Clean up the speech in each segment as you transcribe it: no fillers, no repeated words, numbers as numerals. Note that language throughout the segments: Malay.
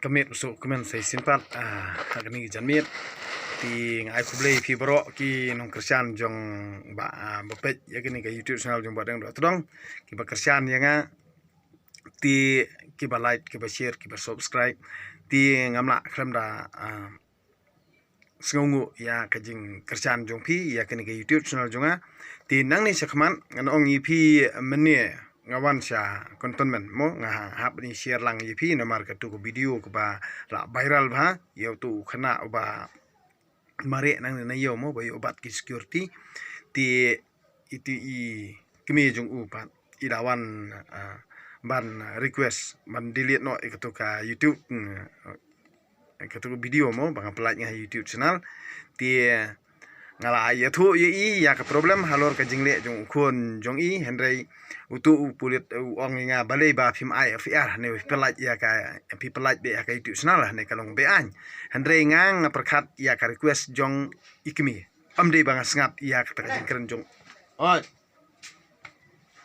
kemit usuk kemen sai simpat agni janmit ti ngai kublei pi bro ki nong kersian jong ba bopet ya gini ka YouTube channel jong badang do trong ki ba kersian ya nga ti ki ba like ki ba share ki ba subscribe ti ngamla khlem da sengongu ya kajing kersian jong pi ya gini ka YouTube channel jonga ti nang ni sakman ngan ong pi meni ngawan sya kontonmen mo nga hap ni share lang yipi nomar ka tu video ko ba la viral ba yo tu khana ba mare nang na yo mo ba yo bat ki security ti itu i kemi jong u pat idawan ban request ban delete no ikatu ka YouTube ikatu video mo bang pelat nga YouTube channel ti ngala ya thu i ya ka problem halor ka jingle jong khon jong i henry utu pulit ong nga balai ba phim IFR ne pelat ya ka pelat be ka YouTube channel ne kalong be an henry ngang perkhat ya ka request jong ikmi amde bang sngap ya ka ta keren jong oi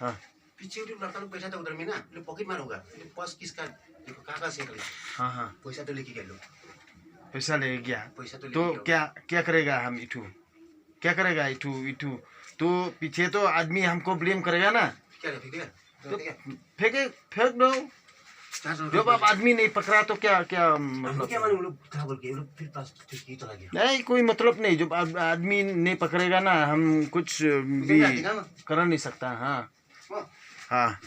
ha पीछे उड़ी लड़का लोग बैठा था उधर में ना लोग पॉकेट मारूंगा लोग पास किसका देखो काका से करी हाँ हाँ पैसा तो लेके गए लोग पैसा ले गया पैसा तो तो क्या क्या करेगा हम इटू क्या करेगा इटू इटू तो पीछे तो आदमी हमको ब्लेम करेगा ना क्या रे फिर तो फेंके फेंक दो जब आप आदमी नहीं पकड़ा तो क्या क्या मतलब क्या मालूम लोग था बोल के लोग फिर पास ठीक ही चला गया नहीं कोई मतलब नहीं जब आदमी नहीं पकड़ेगा ना हम कुछ भी कर नहीं सकता हाँ हाँ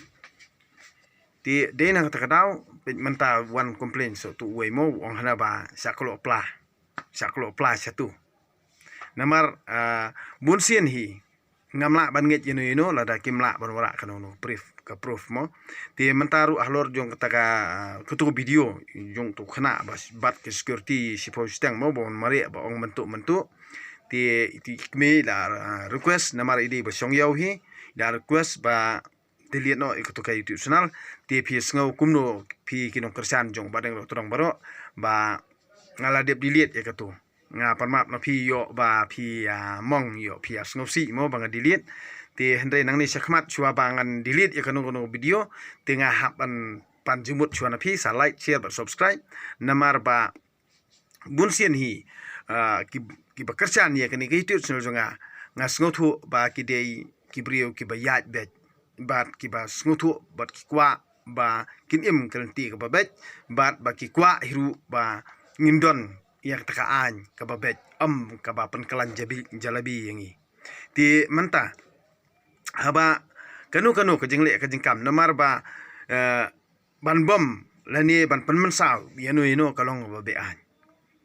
ti de na ta kadau menta wan complain so tu we mo ong hana ba saklo pla satu namar bunsien hi ngamla ban nget yeno la da kimla ban wara kanono proof mo ti mentaru ahlor jong kataka kutu video jong tu khana bat ke security sipo stang mo bon mari ba ong mentu ti me la request namar ide ba song yau hi da request ba delete no ikut ka YouTube channel ti pi sngau kumno pi kinong kersan jong badeng ro torang baro ba ngala dep delete ya katu nga panmap no pi yo ba pi mong yo pi sngau si mo bang delete ti hendai nang ni sakmat chua bangan delete ya kanong video ti nga hapan panjumut chua na pi sa like share ba subscribe namar ba bunsien hi ki ba kersan ya kani YouTube channel jonga nga sngau thu ba ki dei ki brio ki ba yat bet bat ki ba snguthu bat ki kwa ba kin im kalenti ka babet bat ba ki kwa hiru ba ngindon yak takaan ka babet ka ba penkalan jalabi yangi ti manta haba kanu ka jingle ka jingkam namar ba ban bom lani ban penmensau yano kalong ba be an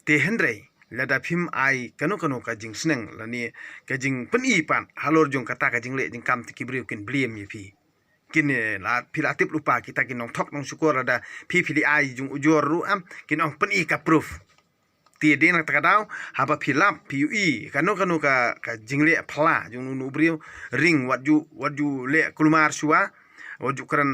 ti hendrei lada phim ai kanu ka jing sneng lani ka jing peni pan halor jong kata ka jingle jing kam tikibri kin bliem yi pi kin la pilatip lupa kita kin nong thok nong syukur ada pili ai jung ujor ru am kin ong peni ka proof ti de nak takadau haba pilap pui kanu ka jingle phla jung nu brio ring what you le kulmar shua waju keren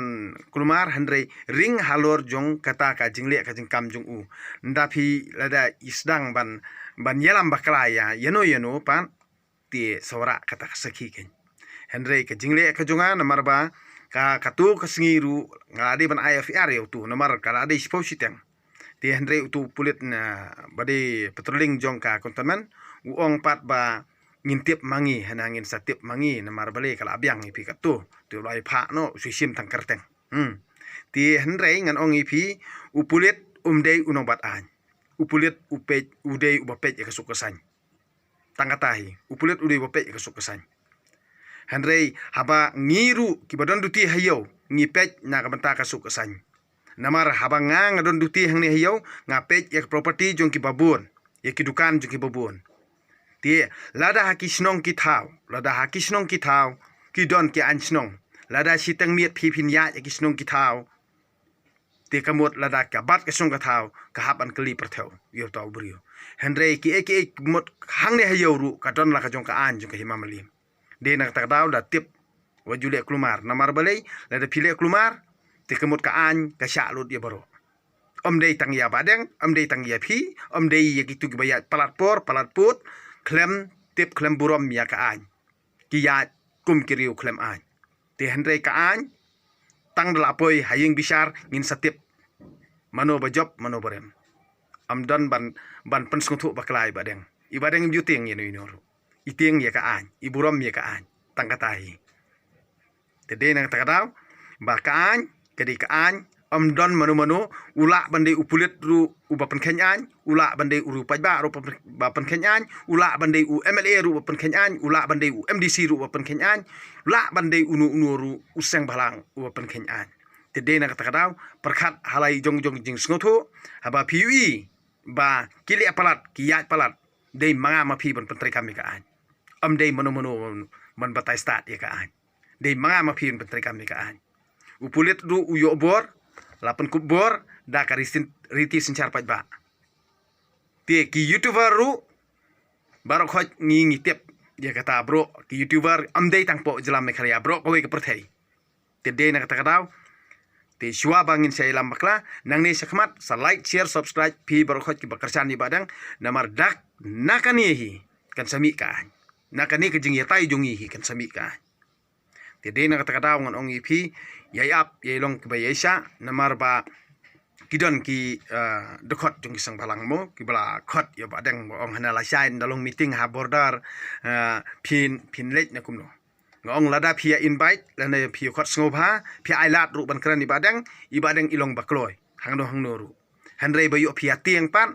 kulmar handrei ring halor jong kata ka jingle ka jingkam jung u ndapi lada isdang ban yelam bakla ya yeno pan ti sawra kata sakhi ken handrei ka jingle ka jonga namar ba ka katu ka singiru ngadi ban IFR ya tu namar kala ade spositeng ti handrei tu pulit na bade patrolling jong ka kontamen uong pat ba ngintip mangi hanangin satip mangi namar bale kala abyang ipi katu tu lai pha no susim tang kerteng ti hendrei ngan ong ipi upulit umdei unobat an upulit upej udei ubapej ka sukasan tangatahi upulit udei ubapej ka sukasan hendrei haba ngiru kibadon duti hayo ngipej na kabanta ka sukasan namar haba ngang adon duti hangni hayo ngapej ya property jong ki babun ya ki dukan jong ki babun ti lada haki snong ki thau ki don ki an snong lada sitang miet phipin ya ki snong ki thau ti kamot lada ka bat ka snong ka thau ka hapan kali pertheu yo tau brio hendrei ki mot hang ne hayo ru ka don la ka jong ka an jong ka himamalim de nak tak dau da tip wajule klumar namar balai lada pile klumar ti kamot ka an ka sya lut ya baro dei tang ya badeng dei tang ya phi dei ya ki tu ki bayat palat put klem tip klem burom ya ka an ki ya kum kiriu klem an ti hendrei ka an tang dala poi haying bisar ngin satip mano ba job mano barem am don ban pensung thu baklai badeng ibadeng juteng yeno inoru iteng ya ka an iburom ya ka an tangkatai tede nang takadaw ba ka an kedi ka an am don mano ula bande upulit ru ubapan kenyan ula bande uru pajba ru bapan kenyan ula bande u MLA ru bapan kenyan ula bande u MDC ru bapan kenyan ula bande unu ru useng balang u bapan kenyan tede nang takadaw perkhat halai jong jing sngotu haba PUE ba kili apalat kiyat palat dei manga mapi ban pentri kami ka an am dei mano man batai start ya ka an dei manga mapi ban pentri kami ka an upulit ru uyo bor lapan kubor da karisin riti sincar pajba te ki youtuber ru barok khoj ngi tip ya kata bro ki youtuber am dei tangpo jelam mekhria bro kowe ke perthai te dei na kata kadaw te shua bangin saya lam bakla nang ne sakmat sa like share subscribe pi barok khoj ki bakarsan di badang namar dak nakani hi kan sami ka nakani ke jing yatai jungi hi kan sami ka te dei na kata kadaw ngon ong ipi yai ap yai long ke bayesha namar ba kidon ki dekot jung kisang balang mo ki bala khot ya badang ong hana la shain dalong meeting ha border pin let na kumno ngong lada phia invite lana phia khot sngoba phia ailat ru ban kran ibadang ilong bakloi hangno ru hanrei bayu phia tiang pan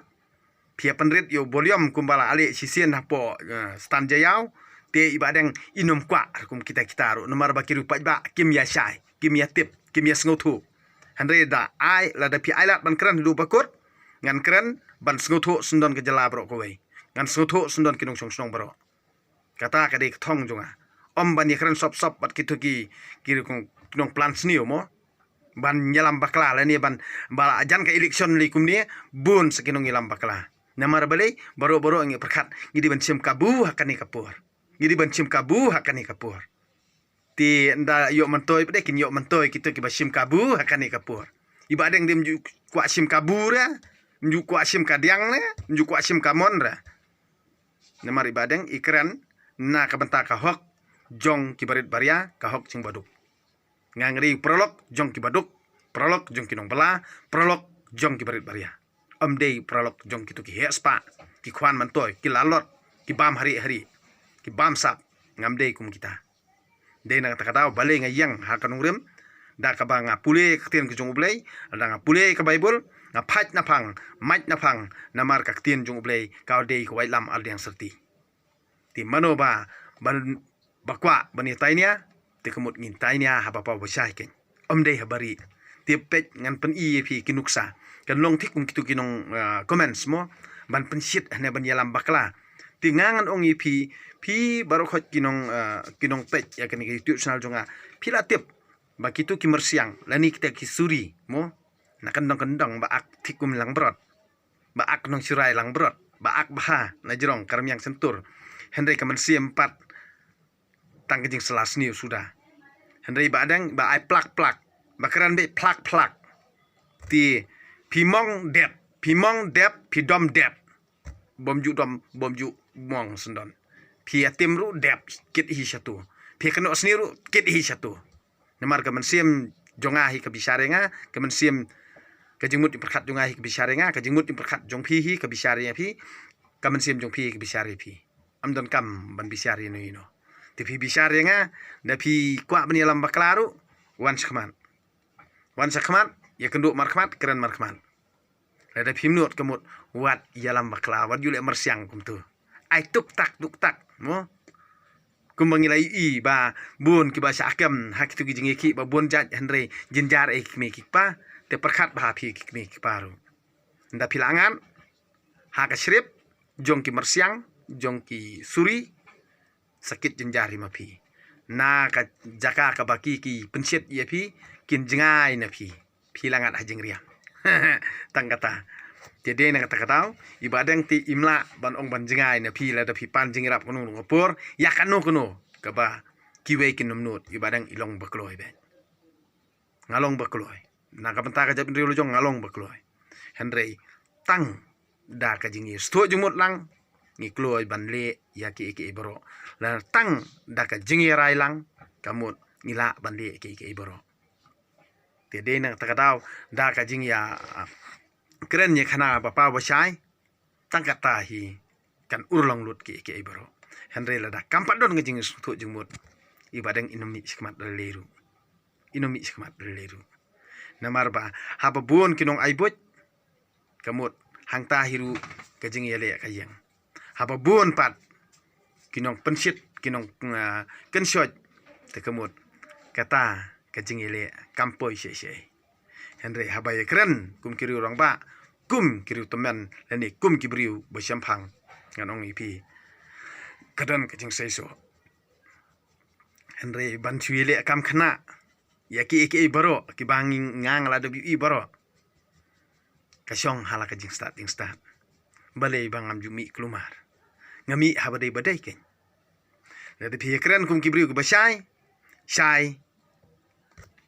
phia panrit yo volume kumbala ale sisien hapo stand jayau te ibadang inom kwa kum kita ru namar bakiru pajba kim ya shai kim ya tip kim ya sngotu hanre da ai la da pi ailat ban kran lu bakut ngan kran ban sngotu sundon ke jala bro kowe ngan sngotu sundon kinong song bro kata ka de thong jonga om ban kran sop bat kituki kiri kinong plan snio mo ban nyalam bakla la ni ban bala ajan ka election li kumni bun sekinong nyalam bakla namar bale baro ngi perkhat ngidi ban sim kabu hakani kapur ngidi ban sim kabu hakani kapur ti nda yo mantoy pede kin yo mantoy kita ki basim kabu hakani kapur ibadeng dim ju kwa sim kabur ya ju kwa sim kadiang ne ju kwa sim kamon ra namar ibadeng ikran na kabanta ka hok jong ki barit baria ka hok sing baduk ngangri prolog jong ki baduk prolog jong ki nong bala prolog jong ki barit baria amdei prolog jong ki tu ki hespa ki khwan mantoy ki lalot ki bam hari ki bam sap ngamdei kum kita de na takadaw bale nga yang ha kanungrim da ka ba nga pule ktien ki jong ublei da nga pule ka bible nga phat na phang mait na phang namar ka ktien jong ublei ka de ko wailam al yang serti ti mano ba ban bakwa bani tainia te kemut ngin tainia ha ba pa bosai ken omdei habari ti pet ngan pen ep kinuksa kan long thik kum kitu kinong comments mo ban pen shit ne ban yalam bakla ti ngangan ong ep pi barokot kinong pet ya kan YouTube channel jonga pila tip ba kitu kimersiang lani kita kisuri mo na kendong ba ak tikum lang brot ba ak nong sirai lang brot ba ak baha na jerong karam yang sentur Henry kamersi 4 tang kejing selas ni sudah Henry badang ba ai plak bakaran be plak ti pimong dep pidom dep bomju mong sendon pia timru dep kit hi satu pia keno sniru kit hi satu namar ka mensim jonga hi ka bisarenga ka mensim ka jingmut perkhat jonga hi ka bisarenga ka jingmut perkhat jong phi hi ka bisare phi ka mensim jong phi ka bisare phi amdon kam ban bisare no ino ti phi bisarenga da phi kwa bani lam baklaru wan sakman ya kenduk markmat keren markman ada pimnut kemut wat yalam bakla wat yule mersiang kum tu ai tuk tak mo kum bangilai i ba bun ki ba sakam hak tu jingi ki ba bun jat henre jinjar e ki ki pa te perkhat ba phi ki paru nda pilangan hak srip jong ki mersiang jong ki suri sakit jinjari ma phi na ka jaka ka baki ki pensit ye phi kin jingai na phi pilangan hajing riang tangkata jadi na kata ibadang ti imla ban ong ban jingai na phi la da phi pan jingrap kono ngopor ya kanu ka ba kiwe kinum nut ibadang ilong bakloi ben ngalong bakloi na ka penta ka jap riu jong ngalong bakloi henry tang da ka jingi sto jumut lang ngi kloi ban le ya ki boro la tang da ka jingi rai lang kamut ngila ban le ki boro te de na takadaw da ka jing ya keren ye khana bapa basai tangkat tahi kan urlong lut ke baro Henry lada kampat don ngejing thu jengmut ibadang inomi sikmat leru namar ba haba buon kinong aibot kamut hang tahiru kejing yele kayang haba buon pat kinong pensit kinong kensyot te kamut kata kejing yele kampoi she Henry haba ye keren kum kiri orang ba kum kiri teman lani kum kibriu bersampang nganong ipi kadan kejing seiso Henry bantu yele kam khana yaki baro ki banging ngang la do bi baro kasyong hala kejing start balai bangam jumi kelumar ngami habadai badai ken lada pi keren kum kibriu ke basai sai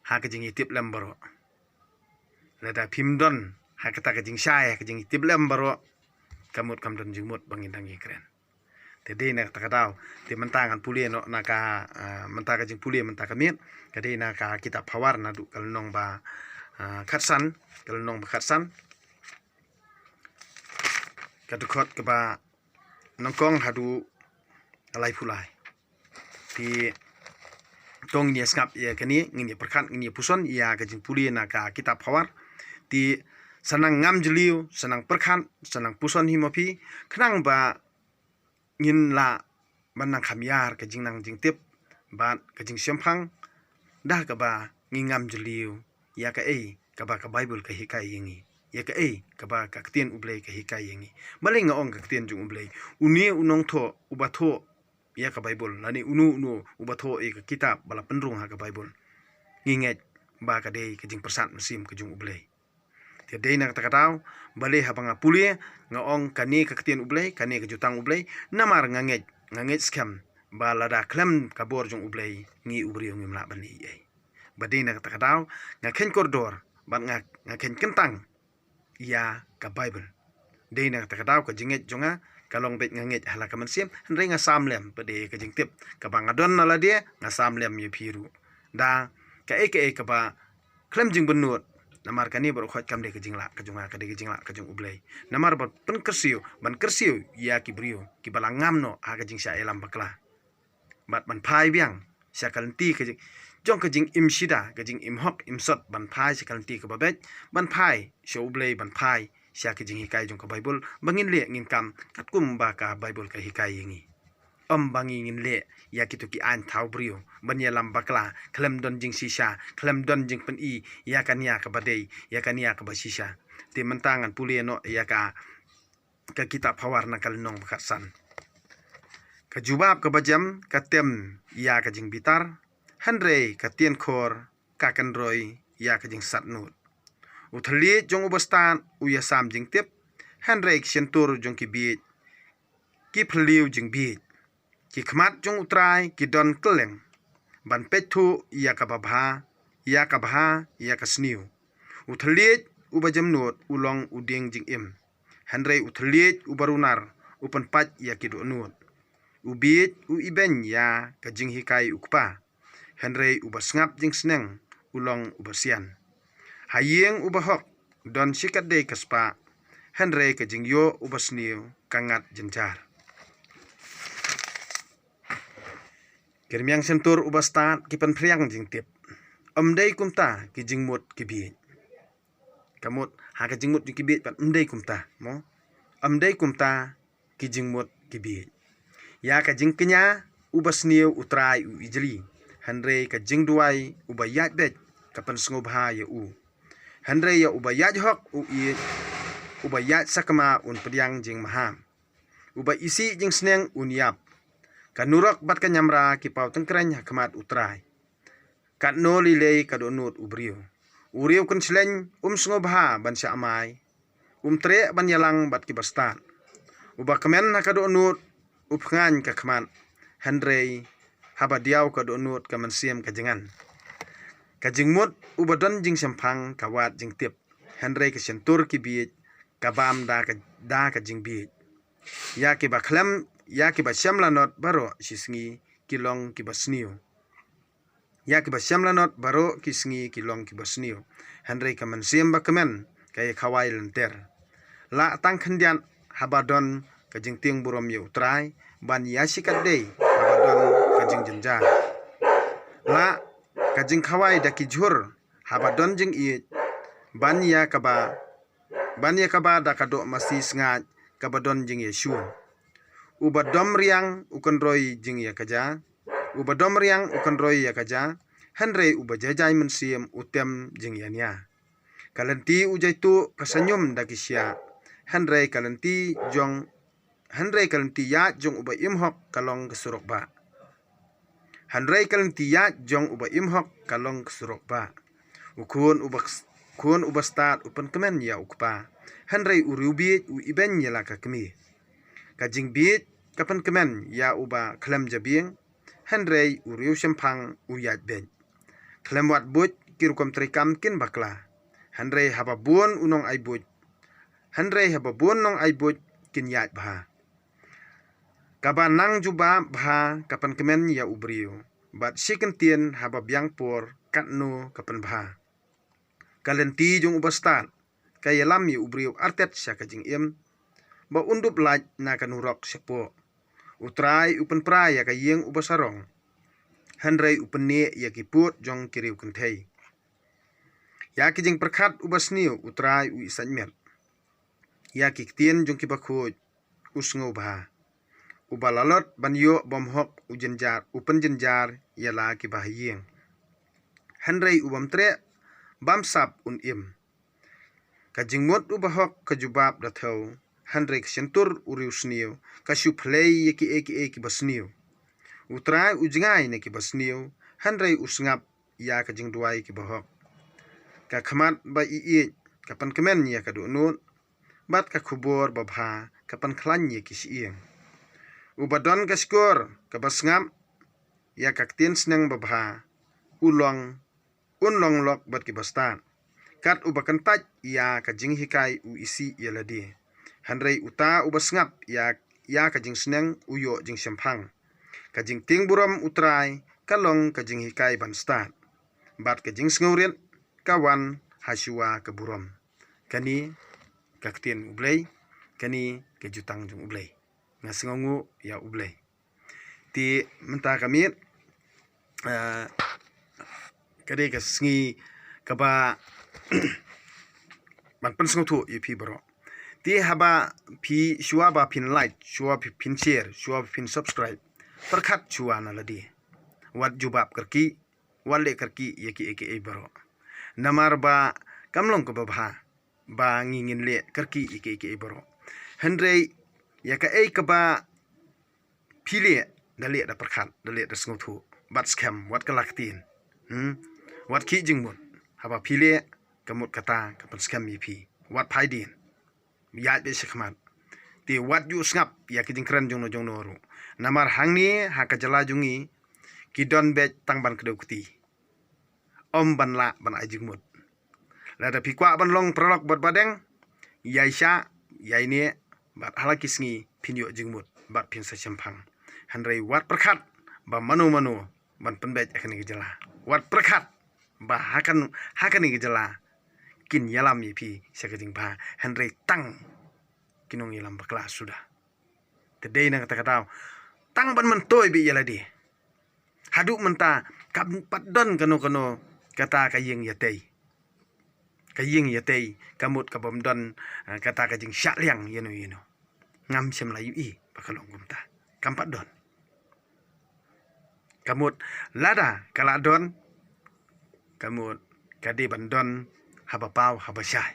ha kejing itip lam baro lada pimdon ha kata kejing sai kejing itip lam baro kamut kamdon jumut bangin dangi keren tadi nak takadau ti mentangan pulie no naka mentaka jing pulie mentaka mit kadi naka kita pawar nadu kalnong ba khatsan kalnong ba khatsan kadukot ke ba nongkong hadu alai pulai ti tong ni skap ya kani ngini perkat ngini puson ya kajing pulie naka kita pawar ti sanang ngam jeliu sanang perkat sanang puson himopi kenang ba ngin la banang khamyar kajing nang jing tip ban kajing sempang dah ka ba ngingam jeliu ya ka ka ba ka bible ka hikai yingi ya ka ka ba ka ktien ublei ka hikai yingi balai ngaong ka ktien jung ublei uni unong tho ubatho ya ka bible lani unu ubatho ka kitab bala penrung ha ka bible nginget ba ka dei kajing persat mesim ka jung ublei tiadai nak takatau balai habanga pulie ngaong kani ka ktien ublei kani ka jutang ublei namar nganget scam balada klem kabor jung ublei ngi ubri ngi mla bani ai badai nak takatau ngaken koridor ban ngaken kentang ya ka bible dei nak takatau ka jinget jonga kalong bet nganget hala ka mensim hendrai nga samlem pade ka jingtip ka bangadon nala dia nga samlem ye piru da ka ka ba klem jing benut namar kani baru khot kam de ke jingla ka junga ka de jingla ka jung ublei namar ban kersiu ya ki brio ki balangam no ha ka jing sha elam bakla bat ban phai biang sha kalti ka jong ka jing im shida ka jing im hok im sot ban phai sha kalti ka babet ban phai sha ublei ban phai sha ka jing hikai jong ka bible bangin le ngin kam kat kum ba ka bible ka hikai yingi bangi ngin le ya kitu ki an thau brio banya lam bakla klem don jing sisa klem don jing pen ya kan ya ka badai ya kan ya ka basisa ti mentangan pulie no ya ka kita pawar na kalnong bakatsan ka jubab ka bajam ka tem ya ka jing bitar handre ka tien khor ka kan roi ya ka jing satnut uthli jong ubastan uya sam jing tip handre sentur jong ki bi ki phliu jing bi ki khmat jong utrai ki don kleng ban pethu ya ka babha ya ka sniu uthliet ubajam not ulong udeng jing im handrai uthliet ubarunar upan pat ya ki do not ubit iben ya ka jing hikai ukpa handrai ubasngap jing sneng ulong ubasian hayeng ubahok don sikat de kaspa handrai ka jing yo ubasniu kangat jenjar Kermiang sentur ubastat kipan priang jing tip. Amdai kumta ki jingmut ki bi. Kamut ha ka jingmut ki bi pat amdai kumta mo. Amdai kumta ki jingmut ki bi. Ya ka jing kenya ubasniu utrai u ijli. Handre ka jing duai ubayat bet kapan sngobha ya u. Handre ya ubayat hok u i ubayat sakama un priang jing maham. Ubay isi jing sneng unyap. Kanurok bat kanyamra ki pau tengkreng hakmat utrai kat no lilei kadonut ubriu uriu kun sleng sngobha ban sya amai tre ban yalang bat ki bastat uba kemen kadonut upngan ka khman handrei haba diau kadonut kaman siem kajengan kajingmut ubadon jing sempang kawat jing tip handrei ka sentur ki bi kabam da ka jing bi ya ki baklam ya ki ba shamlanot baro sisngi kilong ki basniu ya ki ba shamlanot baro kisngi kilong ki basniu handrei kaman siam ba kamen kaya kawai lenter. La tang kendian habadon kajing tiang buram ye utrai ban yasikat day habadon kajing jenjar. La kajing kawai daki jur habadon jing i ban ya kaba dakado masih sengat kabadon jing ye syun. Ubadom riang ukan roy jing ya kaja. Ubadom riang ukan roy ya kaja. Henry ubajajai mensiam utem jing ya. Kalanti ujai tu kasenyum daki sia. Henry kalanti ya jong uba imhok kalong kesurok ba. Henry kalanti ya jong uba imhok kalong kesurok ba. Ukun uba start upan kemen ya ukpa. Henry urubi u iben yala ka kemi. Kajing biit kapan kemen ya uba klem jabing. Henry uriu sempang uyat ben. Klem wat but kirukom trikam kin bakla. Henry hababun unong aibut. Henry hababun nong aibut kin yat bah. Kaban nang juba bah kapan kemen ya ubriu. Bat sikentien hababyang por katno kapan bah. Kalenti jong ubastan. Kaya lam ya ubriu artet sya kajing im. Ba undup laj na kanurok sepo. Utrai upan pra ya kayeng ubasarong. Henry upan ne ya kiput jong kiriu kentai. Ya kijing perkat ubasniu utrai u isanymet. Ya kiktien jong kibakhoj usngo bah. Ubalalot banyo bomhok upan jenjar yala kibahiyeng. Henry ubam tre bamsap un im. Kajing mut ubahok kajubab dathau. Henry kesentur uriusniu kasyu play eki basniu. Utrai ujngai ne kibasniu. Henry usngap ya kajing duai kibahok. Ka khamat ba ii kapan kemen ya kadunut. Bat ka khubor babha kapan klan ya kisieng. Ubadon kaskor kabasngap ya kaktin seneng babha. Unlong lok bat kibastan. Kat ubakan taj ya kajing hikai u isi yaladi. Henry uta ubasngap ya kajing seneng uyo jing sempang. Kajing ting buram utrai kalong kajing hikai banstan. Bat kajing sengaurin kawan hasua keburam. Kani kaktin ublay, kani kejutang jung ublay. Ngasengongu ya ublay. Ti menta kami kade kasengi kaba ban pensengu tu pi bro. Ti haba pi shua ba pin like, shua pin share, shua pin subscribe. Perkat shua na ladi. Wat jubab kerki, wale kerki yaki eki bro. Namar ba kamlong ke babha ba ngingin le kerki eki bro. Henry ya ka ke ba pile dale da perkat dale da sengu tu bat scam wat kalaktin. Wat ki jingmut haba pile kamut kata kapan scam pi wat paidin ya be sekmat ti wat yu snap ya kijing kran jongno ru namar hangni haka jala jungi kidon be tangban kedaukuti om ban la ban ajingmut la da pikwa ban long prolok bat badeng yaisha yaine bat halakisngi pinyo jingmut bat pin sa sempang Henry wat perkat ba manu ban penbej akan gejala wat perkat ba hakan gejala kin yalam pi sakajing ba Henry tang kinong yalam bakla sudah kedai na kata tang ban mentoy bi yala di haduk menta kampat don kano kata kayeng yatei kamut kabom don kata kajing syaliang yeno ngam sem layu i bakalong gumta kampat don kamut lada kala don kamut kade bandon haba pau haba syai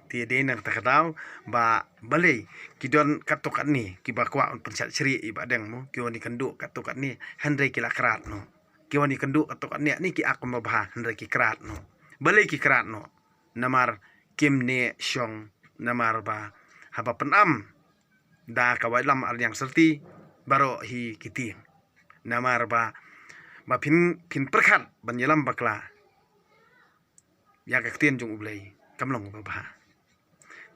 ti de nak takatau ba balai kidon katokat ni kibakwa on pensat seri ibadeng mo kiwani kenduk katokat ni Henry kilakrat no kiwani kenduk katokat ni ki akum babha Henry kikrat no balai kikrat no namar kim ne syong namar ba haba penam da kawailam ar yang serti baro hi kiting namar ba pin perkat ban yalam bakla ya kaktin jung ublay kamlong babha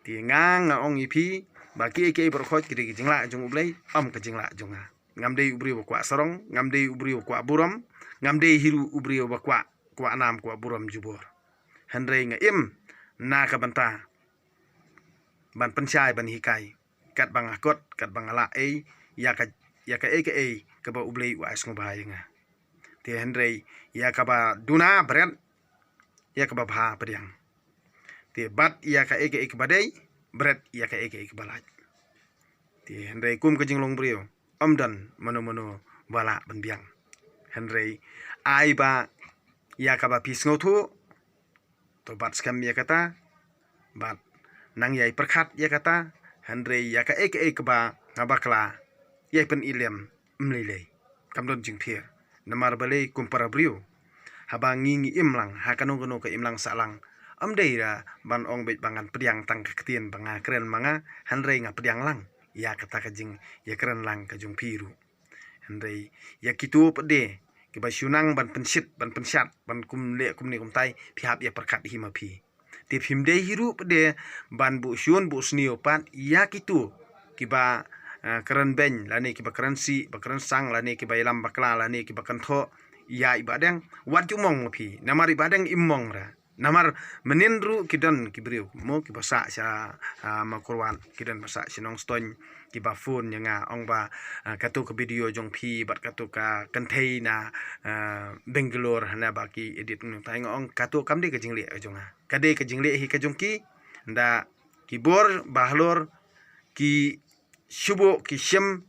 ti ngang ong ipi baki eke berkhot kidi jingla jung ublay ka jingla junga ngamdei ubri kwa sarong ngamdei ubri kwa buram ngamdei hiru ubri kwa nam kwa buram jubor Henry nga im na ka banta ban pensyai ban hikai kat bang akot kat bang ala ya ka ka ba ublei wa as ngobahai nga ti Henry ya ka ba duna berat ya ka ba bha pediang ti bat ya ka badai berat ya ka balaj ti Henry kum ka jinglong brio omdan mano bala ban biang Henry ai ba ya ka ba pis ngotu to bat skam ya kata bat nang yai perkhat ya kata Henry ya ka ba ngabakla ya pen ilem mlele kamdon jingpir namar bale kumpara brio haba ngingi imlang hakano gono ka imlang salang amdeira ban ong bet bangan pediang tang ketien banga keren manga Henry nga pediang lang ya kata ka jing ya keren lang ka jung piru Henry ya kitu pede ki ba syunang ban pensyat ban kum ni kum tai phihap ya perkat hi ma phi ti phimde hiru pede ban bu syun bu snio pat ya kitu ki ba keren ben lani ki ba keren si ba keren sang lani ki ba ilam bakla lani ki ba kan tho ya ibadang wat jumong ma phi namar ibadang imong ra namar menindru kidan kibriu mo ki basa sya makurwan kidan basa sinong ston ki ba phone nga ong ba katu ka video jong phi bat katu ka kanthei na Bangalore na ba ki edit nu tai ong katu kamde ka jingle jonga kade ka jingle hi ka jong ki nda ki bor bahlor ki shubo ki shem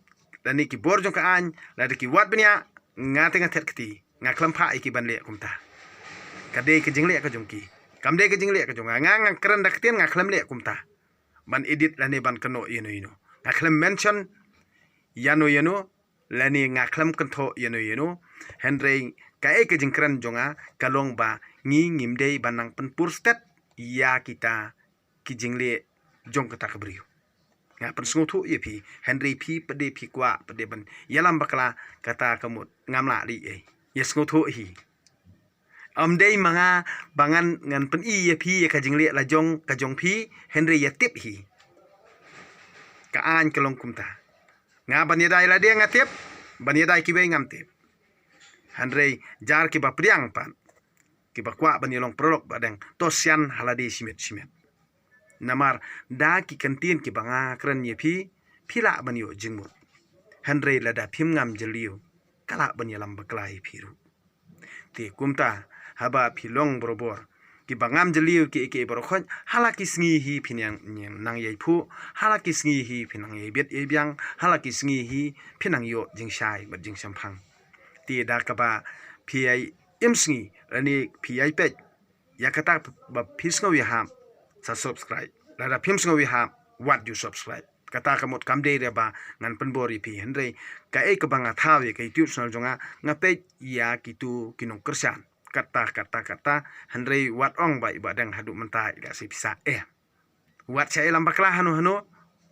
lani ki bor jong ka an la ki wat benya ngate ngatet kti nga klampa iki ban le kumta kade ke jingle ka jongki kamde ke jingle ka jonga nga keren dakten nga klam le kumta ban edit lani ban kano yeno nga klam mention yano lani nga klam kanto yeno Henry ka ke jingkran jonga kalong ba ngimde banang penpur stat ya kita ki jingle jong kata kabriu nga pen sngotu yepi Henry pi pede pi kwa pede ban yalam bakla kata kamut ngamla li yes ngotu hi amdei manga bangan ngan pen ya pi ka jingle la jong ka jong pi Henry ya tip hi ka an kelong kumta nga ban yadai la dia ngatip ban yadai ki be ngam tip Henry jar ki ba priang pan ki ba kwa ban yalong prolok badang tosian haladi simet namar da ki kantin ki banga kran ye phila ban yo jingmut Henry lada phim ngam jeliu kala ban yalam baklai phiru ti kumta haba philong borobor ki bangam jeliu ki borokhon halaki sngi hi phinyang nang yai phu halaki sngi hi phinang ye bet e byang halaki sngi hi phinang yo jingshai ba jingsamphang ti da ka ba pi imsngi ani pi pet yakata ba phisngo ya ham sa subscribe lada phim sngo wi ha what you subscribe kata kamot kamde re ba ngan penbori pi Henry ka ka banga thawe ka YouTube channel jonga ngape ya kitu kinong kersan kata Henry wat ong ba ibadang hadu menta ila si bisa wat saya lam bakla hanu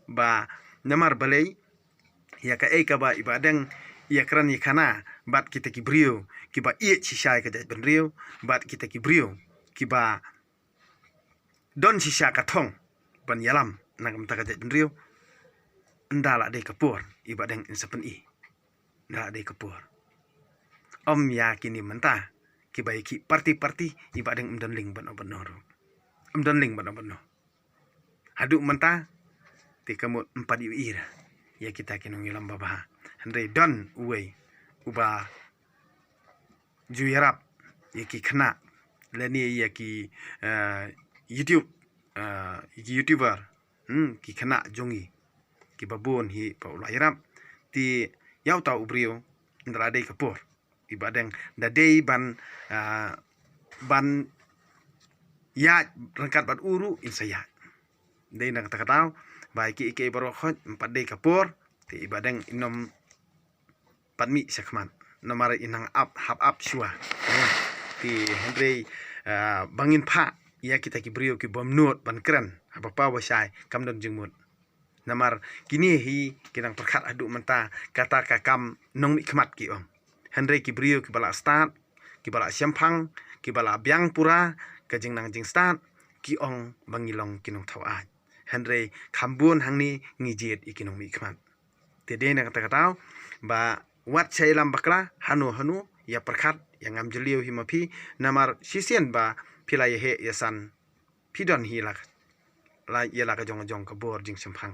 ba namar balai ya ka ba ibadang ya kran kana bat kita ki brio ki ba chi shai ka jai benrio bat kita ki brio ki ba don sisa katong ban yalam nang mta ka benrio ndala de kapur ibadang insapen ndala de kapur om ya kini menta ki bai ki parti ibadang umdan ling ban obanoro umdan ling ban obanno hadu menta ti kamut empat ira ya kita kinong yalam baba Henry don uwe uba juyarap ya ki khna leni ya ki YouTuber ki khana jongi ki babon hi pa ulairam ti yau ta ubrio ndra dei kapor ibadeng da dei ban ya rangkat bat uru insaya dei nang takatau bai ki borokhot empat dei kapor ti ibadeng inom patmi sakman nomar inang hap shua ti Henry bangin pha ya kita ki brio ki bomnut ban kran apa pa wasai kamdon jingmut namar kini hi kinang perkhat adu menta kata kakam nong mi khmat ki om Henry ki brio ki bala start ki bala siamphang ki bala byang pura ka jingnang jing start ki ong bangilong kinong thawa Henry khambun hangni ngijet ikinong mi khmat te de na kata katau ba wat sailam bakla hanu ya perkhat yang am jeliu himapi namar sisien ba pilai he yasan pidon hi la yela ka jong kabor jing sempang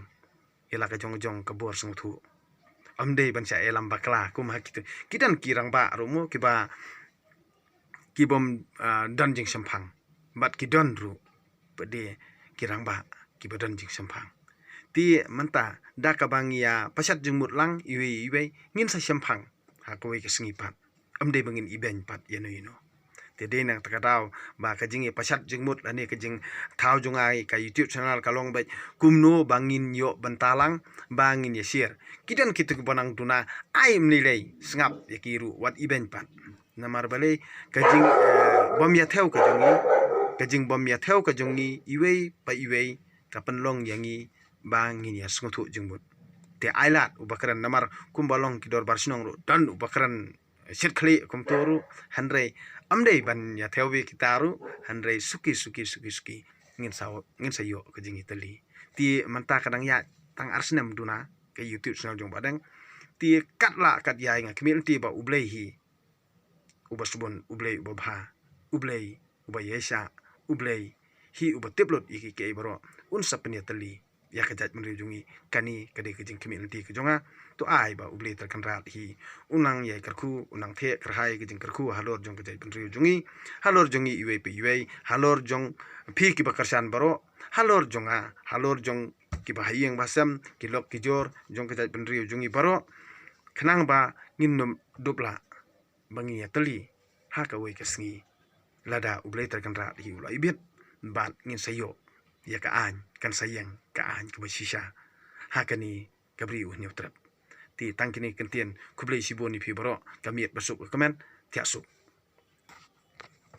yela ka jong kabor sungtu amde bansa elam bakla kum hakitu kidan kirang ba rumu kiba kibom don jing sempang bat kidon ru pede kirang ba kiba don jing sempang ti manta da ka bangia pasat jing mutlang iwe ngin sa sempang ha ko ke sengipat amde bangin iben pat yeno te de nang takadau ba ka jing pasat jing mut ane ka jing thau jungai ka YouTube channel kalong bai kumno bangin yo bantalang bangin ya share kidan kitu bonang tuna aim nilai sngap yakiru wat iben pat namar bale ka jing bom ya theu ka jing bom ya theu ka jongi iwe pa iwe ka panlong yangi bangin ya snguthu jingmut te ailat ubakran namar kumbalong kidor barsinong ru dan ubakran sirkhli kumtoru hanre amdei ban ya thewi kitaru hanre suki ngin sayo ke jing itali ti manta kadang ya tang arsenam duna ke YouTube channel jong badang ti katla kat ya nga kmil ti ba ublei hi ubasubon ublei ubabha ublei ubayesha ublei hi ubatiplot iki ke baro un sapnya tali ya kajat menjungi kani kade kejing kemil ti kejonga to ai ba ublei terkan rat hi unang ye kerku unang the kerhai kejing kerku halor jong kejai penjungi halor jongi iwe pe iwe halor jong phi ki bakarsan baro halor jong ki bahayeng basam kilok kijor jong kejai penjungi baro kenang ba nginnum dupla bangi ya teli ha ka we kesngi lada ublei terkan rat hi ula ibit bat ngin sayo ya ka an kan sayang ka an ka basisha hakani kabri uhnyo trap ti tangkini kentien kublei siboni phi baro kamiet basuk komen tiasuk